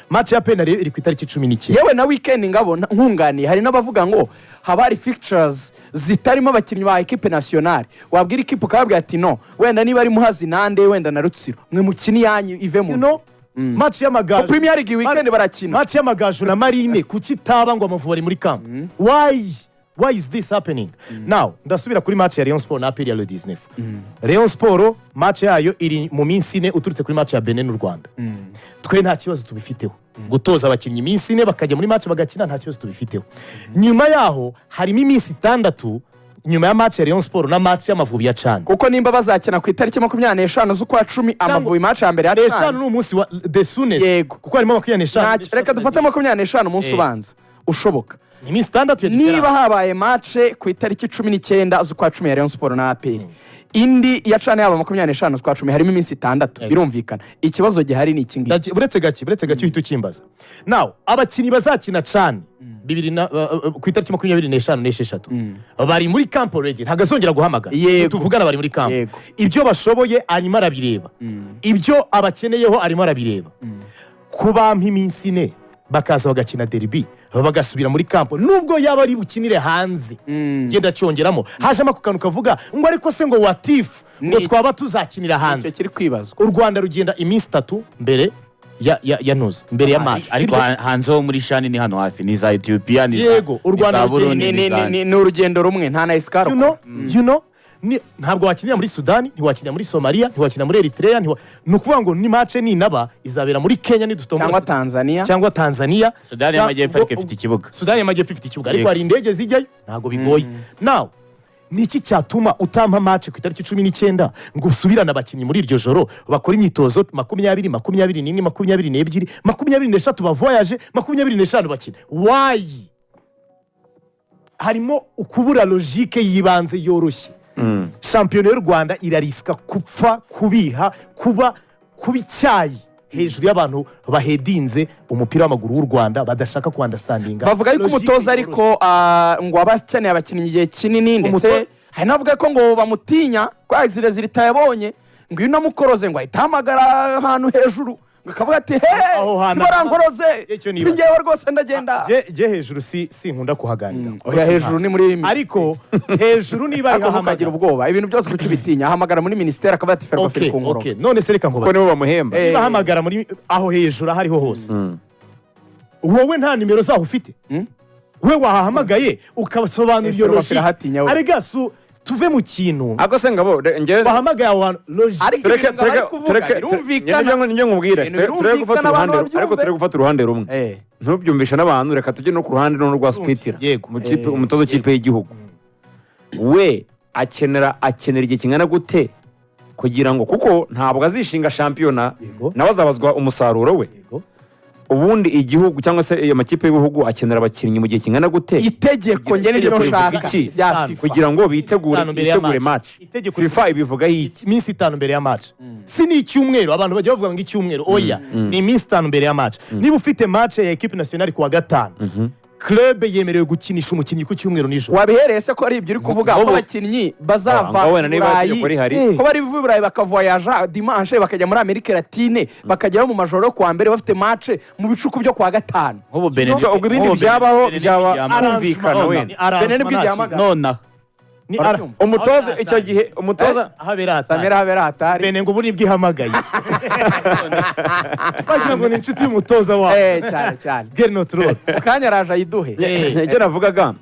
match ya Penari iri ku itariki 19 yewe na weekend ngabo nkunganiye hari n'abavuga ngo habari fixtures zitarimo abakinnyi ba equipe nationale wabwira ikipe ukababwira ati no wenda niba ari Muhazi nande wenda na Rutsiro mwe mukini yanyu ive mu match ya Magaju Premier League weekend barakina match ya Magaju na Marine kuki taba ngo Amavubi ari muri camp why is this happening now ndasubira kuri match ya Rayon Sport na APR ya le 19 Rayon Sport match yayo iri mu minsi 4 uturutse kuri match ya Benin n'u Rwanda twe nta kibazo tubifiteho gutoza abakinnyi iminsi 4 bakajya muri match bagakina nta kibazo tubifiteho nyuma yaho harimo iminsi 6 nyuma ya match ya Rayon Sport na match y'Amavubi ya Chan kuko nimba bazakina ku itariki 25 z'ukwa 10 Amavubi match ya mbere ya Chan n'umunsi wa the soonest kuko harimo 25 reka dufate 25 umunsi ubanza ushoboka iminsi 6 niba habaye match ku itariki 19 z'ukwa 10 ya Rayon Sport na APR indi ya Chan yaba 25 z'ukwa 10 harimo iminsi 6 birumvikana ikibazo gihari ni iki ngiki buretse gake uhita ukimbaza now abakinnyi bazakina Chan ku itariki 25 n'esheshatu bari muri camp already ntagazongera guhamagara tuvugana bari muri camp ibyo bashoboye arimo arabireba ibyo abakeneyeho arimo arabireba kuba iminsi 4 bakaza bagakina derby bagasubira muri camp nubwo yaba ari bukinire hanze genda cyongeramo hajemo kukantu kavuga ngo ariko se ngo watifu ngo twaba tuzakinira hanze kiri kwibazwa u Rwanda rugenda iminsi 3 mbere ya noza mbere ya match ariko hanze ho muri shani ni hano hafi ni za Ethiopia ni yego u Rwanda ni urugendo rumwe nta na escaro you know ntabwo wakinira muri Sudani ntiwakinira muri Somalia ntiwakinira muri Eritrea ni ukuvuga ngo ni match ni naba izabera muri Kenya ni dustomo cyangwa Tanzania Sudani y'Amajyepfo ifite ikibuga ariko hari indege zijyayo ntago bigoye now niki cyatuma utampa match ku itariki 19 ngo usubirana abakinnyi muri iryo joro bakora imyitozo 20 21 22 23 ba voyage 25 bakina why harimo ukubura logique yibanze yoroshye shampiyona y'u Rwanda irariska kupfa kubiha kuba kubicyayi hejuru y'abantu bahedinze umupira w'amaguru w'u Rwanda badashaka ku understandinga bavuga yuko umutoza ariko ngo abakeneye abakinnyi igihe kinini ndetse hari navuga ko ngo bamutinya kwa zire tayabonye ngo iyo namukoroze ngo ahitahamagara ahantu hejuru ngakavuga ati barankoroze ngewe rwose ndagenda je hejuru si nkunda kuhaganira oya hejuru ni muri ariko hejuru niba ari hahamagira ubwoba ibintu byose kuko bitinya ahamagara muri ministeri akaba ati Ferwafa ku ngoro none se reka nkuba ko nibo bamuhemba niba ahamagara muri aho hejuru ahariho hose wowe nta nimero zaho ufite we wahamagaye ukabasobanura iyo logique arega tuve mu kintu ako se ngabo nge bahamagaye abantu logique njye nkubwira turi gufata uruhande rumwe ntubyumvisha n'abantu reka tujye no ku ruhande no rwa splitira umutozo w'ikipe y'igihugu we akenera igihe kingana gute kugira ngo kuko ntabwo azishinga shampiyona nawe azabazwa umusaruro we. Ubundi igihugu cyangwa se iyo makipe y'ibihugu akenera abakinnyi mu gihe kingana gute? Itegeko ngene ryo nshaka kugira ngo bitegure match. FIFA ibivuga iki? Iminsi 5 mbere ya match. Si ni icyumweru, abantu bajya bavuga ngo icyumweru. Oya, ni iminsi 5 mbere ya match. Niba ufite match ya equipe nationale ku wa gatanu, club yemerewe gukinisha umukinnyi ku cyumweru nijoro. Wabihereye se ko ari ibyo uri kuvuga ko abakinnyi bazava ko bari bivuye Burayi bakavoyaja dimanche bakajya muri Amerika Latine bakajya mu majoro kwa mbere bafite match mu bicuku byo kwa gatanu. Nk'ubu Benedict ubwo ibindi byabaho byumvikana wenda Benedict byamaga nona umutoza icyo gihe umutoza habera atari bene ngo buri bwihamagaye bagira ngo ni inshuti y'umutoza wa cyane Gernot ukanya raje ayiduhe icyo navugaga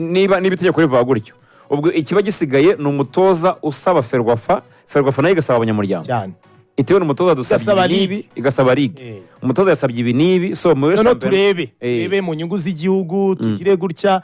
niba itegeko rivuga gutyo ubwo ikiba gisigaye ni umutoza usaba Ferwafa nayo igasaba abanyamuryango cyane itewe n'umutoza dusaba ibi igasaba ligue umutoza yasabye ibi nibi so mu no turebe mu nyungu z'igihugu tugire gutya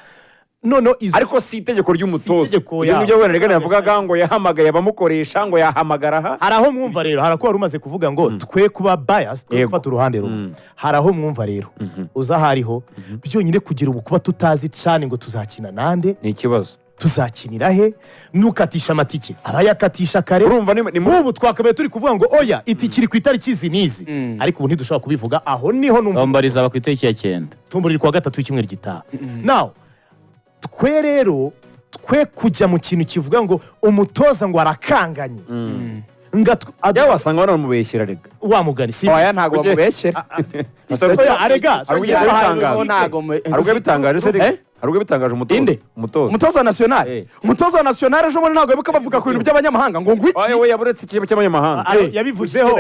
ariko si itegeko ry'umutoza ibintu byo wenda rega navugaga ngo yahamagaye abamukoresha ngo yahamagara hari aho mwumva rero harakora umaze kuvuga ngo twe kuba bias twe gufata uruhande rumwe hari aho mwumva rero uza hariho byonyine kugira ubu kuba tutazi cyane ngo tuzakina nande ni ikibazo tuzakinira he nukatisha amatike abayakatisha kare urumva ubu twakabaye turi kuvuga ngo oya itiki iri ku itariki izi nizi ariko ubu ntidushobora kubivuga aho niho numva tomboriza ku itariki ya 9 tombori kwa gatatu y'icyumweru gitaha now twe rero twe kujya mu kintu kivuga ngo umutoza ngo arakanganye ajya wasanga banamubeshyera rega wamugani si oya ntago bamubeshyera arega arubwo bitangaje se rega arubwo bitangaje umutoza national umutoza national ejo muri ntago bibuka bavuga ku bintu by'abanyamahanga ngo ngwiki we yaburetse ikipe cy'abanyamahanga yabivuzeho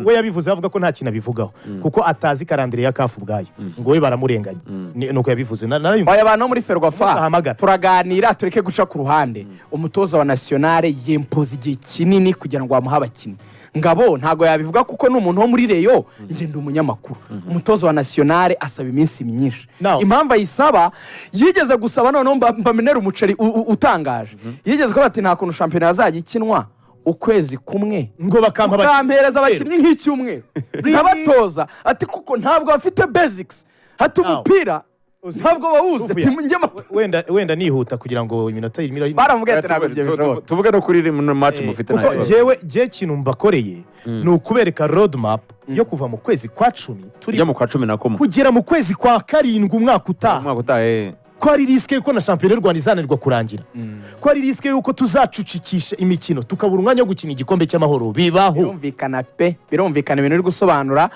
we yabivuze avuga ko nta kintu abivugaho kuko atazi karandire ya CAF ubwayo ngo we baramurenganya nuko yabivuze oya abantu muri Ferwafa turaganira tureke guca ku ruhande umutoza wa national yempoza igihe kinini kugira ngo bamuhe abakinnyi ngabo ntago yabivuga kuko n'umuntu wo muri Reyo nje ndi umunyamakuru umutoza wa nationale asaba iminsi myinshi impamvu ayisaba yigeze gusaba noneho mbamenera umuceri utangaje yigeze ko bati nta kuntu shampiyona yazajya ikinwa ukwezi kumwe ngo bakampereza abakinnyi nk'icyumweru n'abatoza ati kuko ntabwo bafite basics hati umupira ntabwo bawuze wenda nihuta kugira ngo iminota irimo baramubwiye ati ntabwo ibyo bishoboka tuvuge no kuri match mufite nayo je kintu mbakoreye ni ukubereka road map yo kuva mu kwezi kwa 10 turi mu kwa 11 kugera mu kwezi kwa 7 umwaka utaha ko ari riske yuko na shampiyona y'u Rwanda izanirwa kurangira ko ari riske yuko tuzacucikisha imikino tukabura umwanya wo gukina igikombe cy'amahoro bibaho birumvikana ibintu uri gusobanura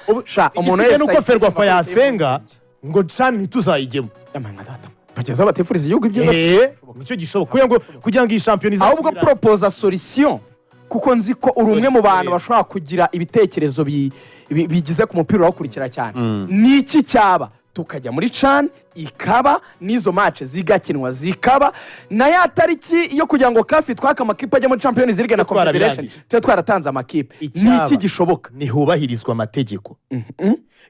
umuntu wese nuko Ferwafa yasenga ngo cyane ntituzayigemo bageza batifuriza igihugu ibyiza nicyo gishoboka kugira ngo iyi shampiyona ahubwo proposa solution kuko nzi ko uri umwe mu bantu bashobora kugira ibitekerezo bigize ku mupira urakurikira cyane niki cyaba tukajya muri CHAN ikaba n'izo match zigakinwa zikaba na ya tariki yo kugira ngo CAF twaka amakipe ajya muri Champions League na Confederation twe twaratanze amakipe niki gishoboka nihubahirizwa amategeko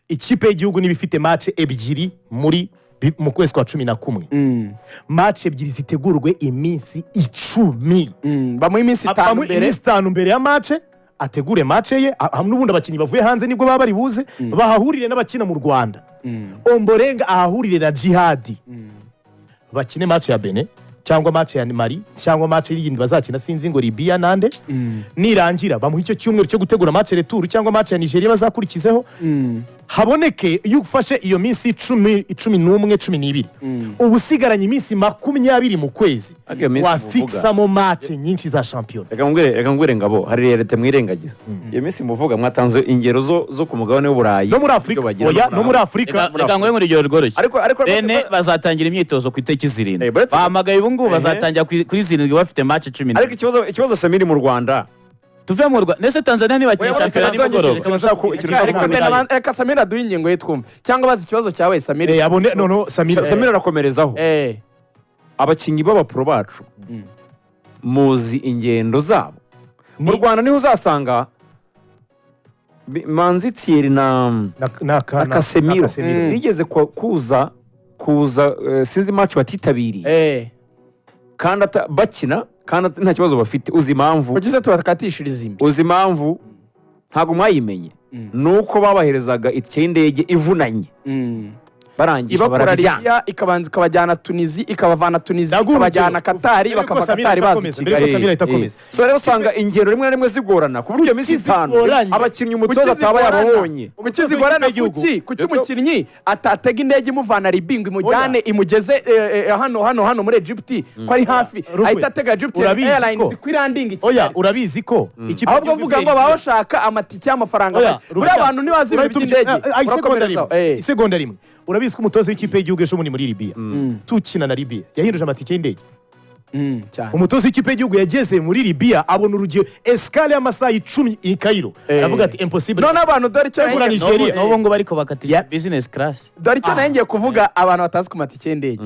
ikipe y'igihugu nibifite match ebyiri mu kwezi kwa 11 match ebyiri zitegurwe iminsi 10 bamuha iminsi 5 mbere ya match ategure match ye n'ubundi abakinnyi bavuye hanze nibwo baba bari buze bahahurire n'abakina mu Rwanda Omborenga ahahurire na Jihadi bakine match ya Benin cyangwa match ya Mali cyangwa match y'indi bazakina sinzi ngo Libya nande nirangira bamuha icyo cyumweru cyo gutegura match retour cyangwa match ya Nigeria bazakurikizeho haboneke iyo ufashe iyo minsi 11 12 ubusigaranye iminsi 20 mu kwezi wafixa mu match nyinshi za champion reka ngwere ngabo hari leta mwirengagiza iyo minsi muvuga mwatanze ingero zo ku mugabane w'Uburayi no muri Afrika oya no muri Afrika reka ngwere muri iryo rworoshye ariko bene bazatangira imyitozo ku itariki 7 bahamagaye ubungu bazatangira kuri 7 bafite match 10 ariko ikibazo Samiri mu Rwanda tuve mu Rwanda nese Tanzania ntibakina shampiyona n'imugoroba reka Samira duhe ingingo ye twumve cyangwa bazi ikibazo cyawe Samira yabone no Samira arakomerezaho abakinnyi b'abapro bacu muzi ingendo zabo mu Rwanda niho uzasanga Manzi Thierry na Casemiro nigeze kuza sinzi match batitabiriye kandi bakina kandi nta kibazo bafite. Uzi impamvu kugize tubakatishiriza imbi, uzi impamvu ntabwo mwayimenye nuko babaherezaga itike y'indege ivunanye barangije ibakura Libya ikabanza ikabajyana Tunizi, ikabavana Tunizi ikabajyana Katari, bakava Katari bazi Kigali. So rero usanga ingendo rimwe na rimwe zigorana ku buryo minsi 5 abakinnyi umutoza ataba yababonye. Kuki zigorana kuki umukinnyi atatega indege imuvana Libya ngo imujyane imugeze hano muri Egypt ko ari hafi, ahita atega Egypt Airlines ku landing. Oya urabizi ko ahubwo vuga ngo bashaka amatike y'amafaranga, buri abantu ntibazi ibintu by'indege. Isegonda rimwe, urabizi ko umutoza w'ikipe y'igihugu ejo muri Libya tukina na Libya yahinduje amatike y'indege. Umutoza w'ikipe y'igihugu yageze muri Libya abona urugero escale y'amasaha 10 i Cairo, aravuga ati impossible. None abantu dore cyo muri Nigeria n'ubu ngo bariko bakatisha business class. Dore cyo nangiye kuvuga abantu batazi ku matike y'indege,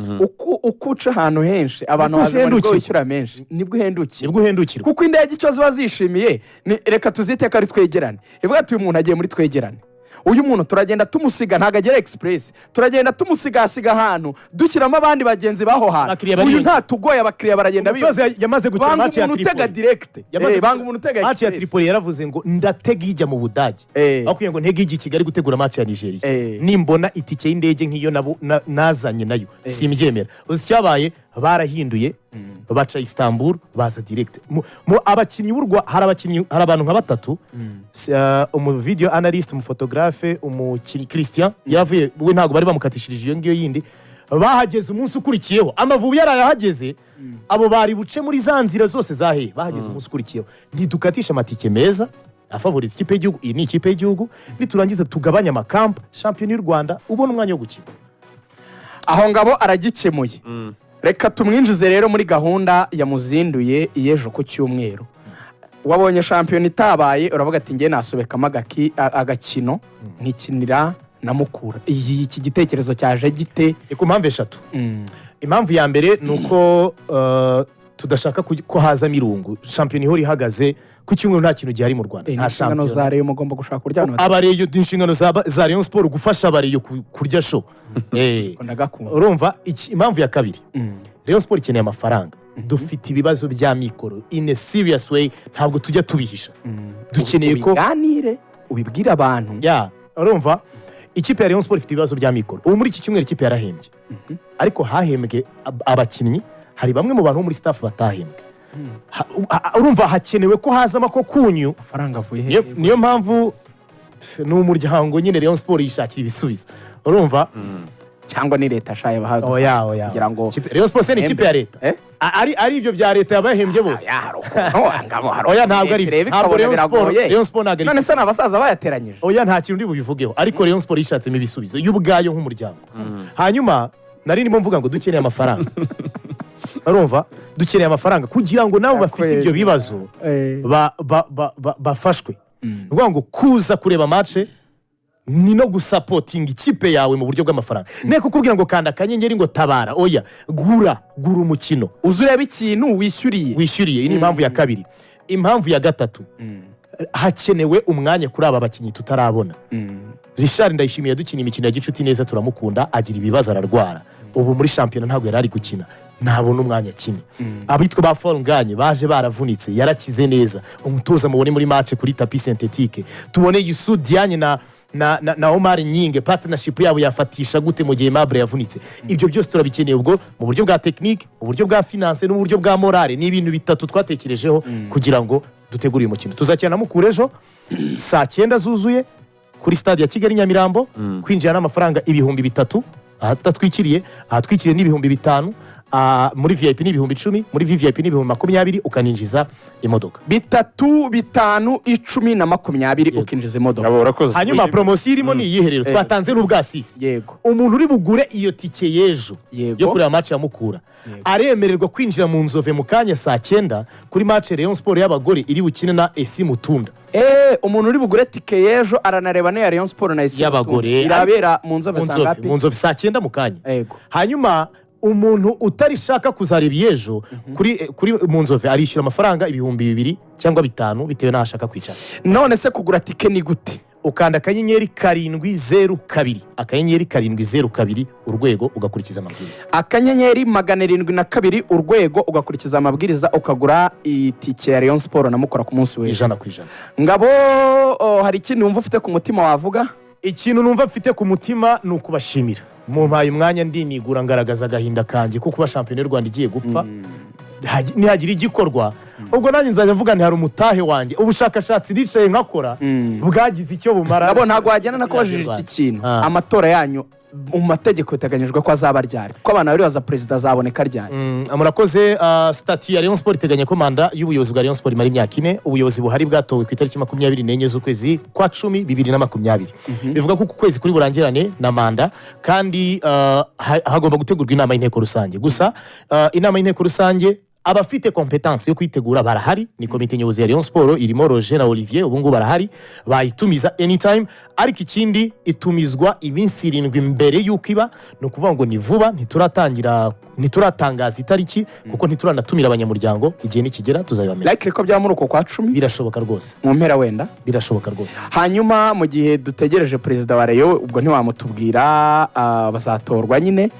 uko uca ahantu henshi abantu bazimara kwishyura menshi nibwo uhendukira, kuko indege icyo ziba zishimiye reka tuziteka ari twegerane. Ivuga ati uyu muntu agiye muri twegerane, uyu muntu turagenda tumusiga ntago agera express, turagenda tumusigasiga ahantu dushyiramo abandi bagenzi baho hantu. Uyu nta tugoye abakiriya baragenda biyo. Yamaze gukina match ya Tripoli, utega direct banga umuntu utega match ya Tripoli yaravuze ngo ndatega ijya mu Budage, akuye ngo ntege ijya Kigali gutegura match ya Nigeria. Nimbona itike y'indege nk'iyo nabo nazanye nayo simbyemera. Uzi cyabaye barahinduye baca Istanbul baza direct mu abakinnyi b'urwa. Hari abantu nka batatu, umu video analyst, umu photographe, umukiri Christian yavuye we ntago bari bamukatishirije iyo ngiyo yindi. Bahageze umunsi ukurikiyeho Amavubi yarahageze, abo bari buce muri za nzira zose zahe bahageze umunsi ukurikiyeho. Ntidukatisha amatike meza afavoriza ikipe y'igihugu, iyi ni ikipe y'igihugu, niturangiza tugabanya amakamp champion y'u Rwanda ubona umwanya wo gukina. Aho ngabo aragikemuye. Reka tumwinjize rero muri gahunda yamuzinduye iyejo ku cyumweru. Wabonye shampiyona itabaye uravuga ati ngiye nasobekamo agakino nkikinira na Mukura. Iki gitekerezo cyaje gite? Ku mpamvu eshatu. Impamvu ya mbere nuko tudashaka ko haza mirungu. Shampiyona ihora ihagaze ku cyumweru nta kintu gihari mu Rwanda. Nta shampiyona za Rayon mugomba gushaka kuryana. Abareyo inshingano za Rayon Sport gufasha abareyo kurya show. Urumva impamvu ya kabiri. Rayon Sport ikeneye amafaranga. Dufite ibibazo bya mikoro in a serious way, ntabwo tujya tubihisha. Dukeneye ko ganire ubibwira abantu. Urumva ikipe ya Rayon Sport ifite ibibazo bya mikoro. Ubu muri iki cyumweru ikipe yarahembye. Ariko hahembwe abakinnyi, hari bamwe mu bantu muri staff batahembwe. Urumva hakenewe ko hazama ko kunyu amafaranga avuye he. Niyo mpamvu n'umuryango nyine Rayon Sport yishakira ibisubizo. Urumva cyangwa ni leta shaye bahaga. Kugira ngo Rayon Sport ni ikipe ya leta. Ari ibyo bya leta yabahembye bose. Oya ntabwo ari ntabwo Rayon Sport ntabwo ari. None se n'abasaza bayateranyije. Oya nta kintu ndi bubivugeho, ariko Rayon Sport yishatsemo ibisubizo y'ubwayo nk'umuryango. Hanyuma nari ndimo mvuga ngo dukeneye amafaranga. Urumva dukeneye amafaranga kugira ngo nabo bafite ibyo bibazo bafashwe. Ngo ngo kuza kureba match ni no gusapotinga ikipe yawe mu buryo bw'amafaranga. Ne kukubwira ngo kanda kanyenyeri ngo tabara. Oya gura umukino uzureba ikintu wishyuriye. Ni impamvu ya kabiri. Impamvu ya gatatu, hakenewe umwanya kuri aba bakinnyi tutarabona. Richard Ndayishimiye dukina imikino ya gicuti neza turamukunda, agira ibibazo ararwara. Ubu muri shampiyona ntabwo yari ari gukina, ntabona umwanya kimwe. Abitwa ba Forunganye baje baravunitse, yarakize neza. Umutoza mubone muri match kuri tapis synthétique. Tubone Yusu Diagne na Omar Nyinge, partnership yabo yafatisha gute mu gihe Mabre yavunitse. Ibyo byose turabikeneye ubwo mu buryo bwa technique, mu buryo bwa finance no mu buryo bwa morale. Ni ibintu bitatu twatekerejeho kugira ngo dutegure uyu mukino. Tuzakina na Mukura ejo saa 9 zuzuye kuri stade ya Kigali Nyamirambo. Kwinjira n'amafaranga 3,000, ahatwikiriye n'ibihumbi 5. Muri VIP ni 10,000, muri VVIP ni 20,000 ukaninjiza imodoka. 3, 5, 10 na 20 ukinjiza imodoka. Hanyuma promotion irimo ni yiherero twatanze n'ubwasisi. Yego. Umuntu uri bugure iyo tike yejo yo kureba match ya Mukura aremererwa kwinjira mu Nzove mu kanya saa 9 kuri match Rayon Sport y'abagore iri bukine na AC Mutunda. Umuntu uri bugure tike yejo aranareba ne Rayon Sport na AC y'abagore irabera mu Nzove sangapi? Mu Nzove saa 9 mu kanya. Yego. Hanyuma umuntu utarishaka kuzareba yejo kuri mu Nzove arishyura amafaranga 2,000 cyangwa 5 bitewe n'ashaka kwicara. None se kugura tike ni gute? ukanda akanyenyeri 702 akanyenyeri 702 urwego ugakurikiza amabwiriza, akanyenyeri 702 urwego ugakurikiza amabwiriza ukagura itike ya Rayon Sport na Mukura ku munsi w'ejo 100%. Ngabo hari ikintu wumva ufite ku mutima wavuga? Ikintu numva mfite ku mutima ni ukubashimira, mumpaye umwanya ndinigura ngaragaza agahinda kanjye kuko kuba shampiyona y'u Rwanda igiye gupfa nihagira igikorwa, ubwo nanjye nzajya mvuga nti hari umutahe wanjye, ubushakashatsi nicaye nkakora bwagize icyo bumara. Ngabo ntabwo wajyana nakubajije iki kintu, amatora yanyu mu mategeko biteganyijwe ko azaba ryari, ko abantu bari baza perezida azaboneka ryari? Murakoze. Statut ya Rayon Sport iteganya ko manda y'ubuyobozi bwa Rayon Sport imara imyaka 4. Ubuyobozi buhari bwatowe ku itariki 24 z'ukwezi kwa 10 2020. Bivuga ko ku kwezi kuri burangirane na manda, kandi hagomba gutegurwa inama y'inteko rusange. Gusa inama y'inteko rusange abafite competence yo kwitegura barahari, ni komite nyobozi ya Rayon Sport irimo Roger na Olivier, ubu ngubu barahari, bayitumiza anytime. Ariko ikindi itumizwa iminsi 7 mbere y'uko iba, no kuvuga ngo ni vuba, ntituratangaza itariki kuko ntituranatumira abanyamuryango. Igihe nikigera tuzabibamenya. Like ko bya muri uko kwa 10 birashoboka rwose, mu mpera wenda birashoboka rwose. Hanyuma mu gihe dutegereje perezida wa Rayon, ubwo ntiwamutubwira bazatorwa nyine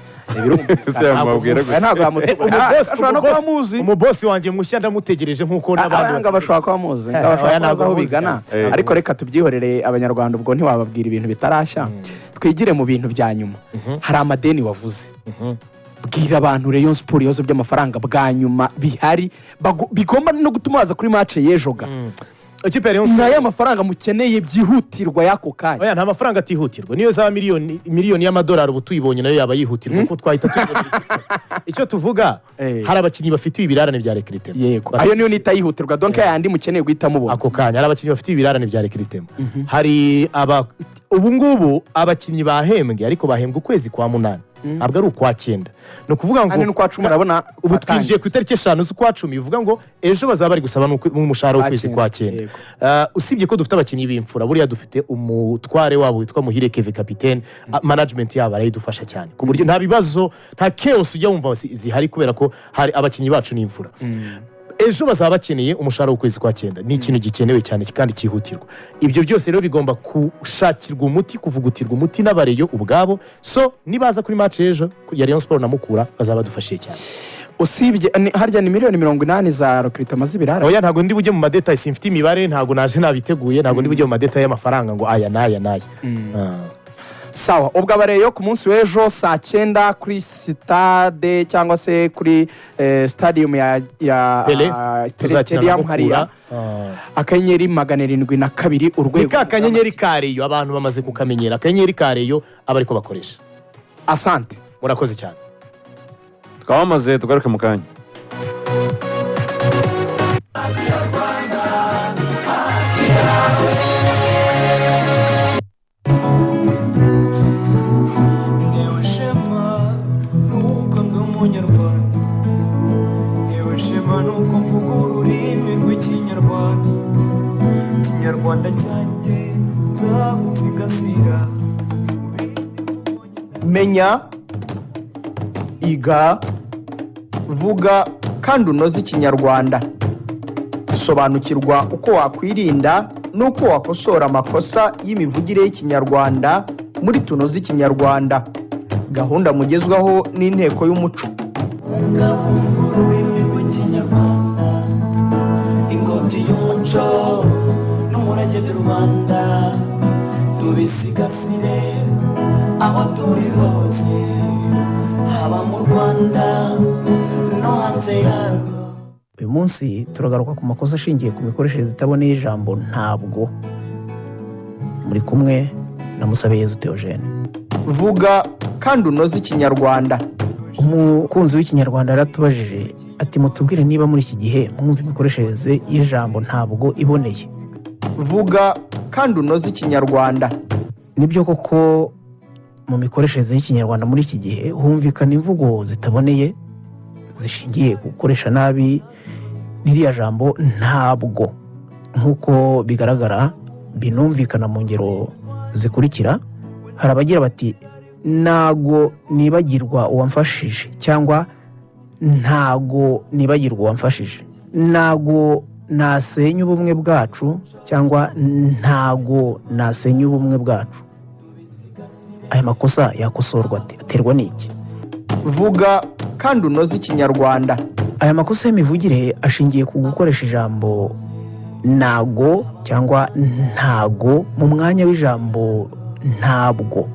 umubosi wanjye mushya ndamutegereje nkuko n'abandi bashobora kuba muzi, aho bigana. Ariko reka tubyihorere abanyarwanda, ubwo ntiwababwira ibintu bitarashya, twigire mu bintu bya nyuma. Hari amadeni wavuze, bwira abantu Rayon Sport ibibazo by'amafaranga bwa nyuma bihari bigomba no gutuma baza kuri match y'ejoga. Ikipe ya Rayon Sport nta mafaranga mukeneye byihutirwa yako kanya. Oya, nta mafaranga atihutirwa, niyo za miliyoni y'amadolari ubu tuyibonye nayo yaba yihutirwa kuko twahita tubona. Icyo tuvuga hari abakinnyi bafite ibirarane bya recrutement. Yego, ayo niyo nitayihutirwa, donc yandi mukeneye guhita mubona ako kanya. Hari abakinnyi bafite ibirarane bya recrutement. Hari ubu ngubu abakinnyi bahembwe, ariko bahembwe ukwezi kwa 8, ntabwo ari ukwa 9. No kuvuga ngo n'ukwa 10 urabona ubu twinjiye ku itariki 5 z'ukwa 10, bivuga ngo ejo bazaba bari gusaba n'umushahara w'ukwezi kwa 9. Usibye ko dufite abakinnyi b'imfura, buriya dufite umutware wabo witwa Muhire Keve capitaine, management yabo arayidufasha cyane ku buryo nta bibazo, nta chaos ujya wumva zihari, kubera ko hari abakinnyi bacu n'imfura. Ejo bazaba bakeneye umushahara w'ukwezi kwa 9, ni ikintu gikenewe cyane kandi cyihutirwa. Ibyo byose rero bigomba kushakirwa umuti, kuvugutirwa umuti n'abareyo ubwabo. So nibaza kuri match ejo ya Rayon Sport na Mukura bazaba badufashije cyane. Usibye harya ni miliyoni 80 za recruitment z'ibirara. Oya, ntago ndi bujye mu madetail, simfite imibare, ntago naje nabiteguye, ntago ndi bujye mu madetail y'amafaranga ngo aya naya. Sawa, ubwo abareyo ku munsi w'ejo saa 9 kuri stade cyangwa se kuri stadium ya Stadium hariya, akanyenyeri 702 urwego. Akanyenyeri kareyo abantu bamaze kukamenyera, akanyenyeri kareyo abariko bakoresha. Asante, murakoze cyane. Twamaze tugaruke mu kanya. Menya, iga, vuga kandi unoze ikinyarwanda. Sobanukirwa uko wakwirinda n'uko wakosora amakosa y'imivugire y'ikinyarwanda muri tunoze ikinyarwanda. Gahunda mugezwaho n'inteko y'umuco. Ingobyi y'umuco n'umurage w'u Rwanda tubisigasire aho turi hose, haba mu Rwanda no hanze yarwo. Uyu munsi turagaruka ku makosa ashingiye ku mikoreshereze itaboneye ijambo ntabwo. Muri kumwe na Musabeyezu Theogene. Vuga kandi unoze ikinyarwanda. Umukunzi w'ikinyarwanda yaratubajije ati mutubwire niba muri iki gihe mwumva imikoreshereze y'ijambo ntabwo iboneye. Vuga kandi unoze ikinyarwanda. Nibyo koko mu mikoreshereze y'ikinyarwanda muri iki gihe humvikana imvugo zitaboneye zishingiye ku gukoresha nabi n'iriya jambo ntabwo, nk'uko bigaragara binumvikana mu ngero zikurikira. Hari abagira bati ntago nibagirwa uwamfashije, cyangwa ntago nibagirwa uwamfashije, ntago nasenya ubumwe bwacu cyangwa ntago nasenya ubumwe bwacu. Aya makosa yakosorwa aterwa n'iki? Vuga kandi unoze ikinyarwanda. Aya makosa y'imivugire ashingiye ku gukoresha ijambo nago cyangwa ntago mu mwanya w'ijambo ntabwo.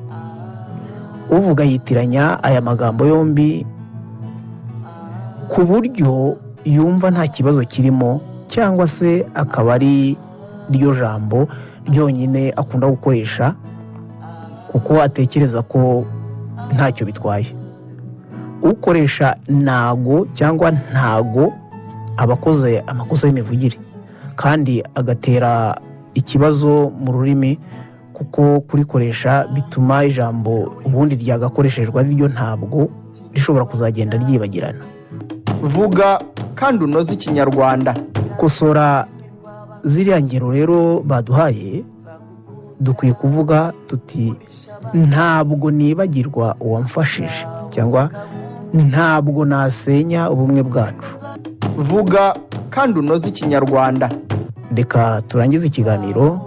Uvuga yitiranya aya magambo yombi ku buryo yumva nta kibazo kirimo, cyangwa se akaba ari ryo jambo ryonyine akunda gukoresha kuko atekereza ko ntacyo bitwaye. Ukoresha nago cyangwa ntago aba akoze amakosa y'imivugire kandi agatera ikibazo mu rurimi, kuko kurikoresha bituma ijambo ubundi ryagakoreshejwe ari ryo ntabwo rishobora kuzagenda ryibagirana. Vuga kandi unoze ikinyarwanda. Kosora ziriya ngero rero baduhaye, dukwiye kuvuga tuti ntabwo nibagirwa uwamfashije cyangwa ntabwo nasenya ubumwe bwacu. Vuga kandi unoze ikinyarwanda. Reka turangize ikiganiro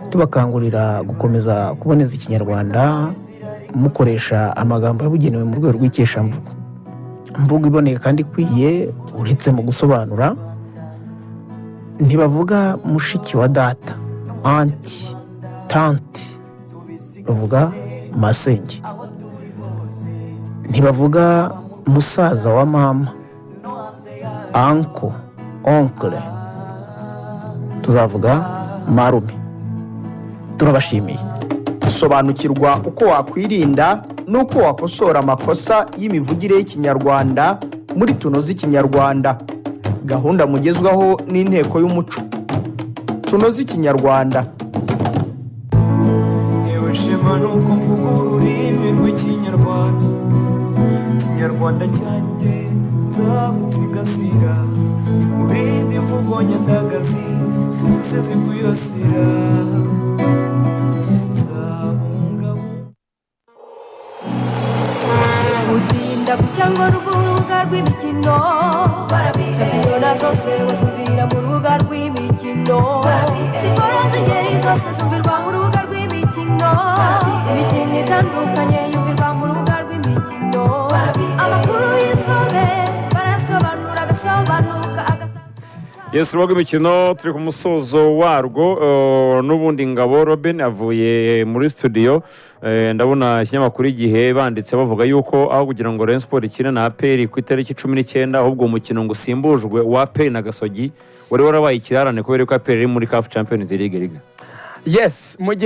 tubakangurira gukomeza kuboneza ikinyarwanda mukoresha amagambo yabugenewe mu rwego rw'ikeshamvugo. Mvugo iboneye kandi ikwiye uretse mu gusobanura. Ntibavuga mushiki wa data, anti, tanti, bavuga masenge. Ntibavuga musaza wa mama, anko, onkle. Tuzavuga marume. Turabashimiye. Sobanukirwa uko wakwirinda n'uko wakosora amakosa y'imivugire y'ikinyarwanda muri tunoze ikinyarwanda. Gahunda mugezwaho n'inteko y'umuco. Tunoze ikinyarwanda. Yewe shema nuko mvuga ururimi rw'ikinyarwanda. Ikinyarwanda cyanjye nzagusigasira, mu bindi mvugo nyandagazi zose zigwiyosira. Udinda kucyangwa urubuga rw'imikino, shampiyona zose wasubira mu rubuga rw'imikino, siporo z'ingeri zose zumvirwa mu rubuga rw'imikino, imikino itandukanye yumvirwa mu rubuga rw'imikino, amakuru y'isome barasobanura agasobanuka. Yes, urubuga rw'imikino turi ku musozo warwo. N'ubundi Ngabo Robin avuye muri studio. Ndabona ikinyamakuru Igihe banditse bavuga yuko aho kugira ngo Rayon Sport ikine na APR ku itariki 19 ahubwo umukino ngo usimbujwe wa APR na Gasogi wari warabaye ikirarane kubera ko APR iri muri CAF Champions League. Yes,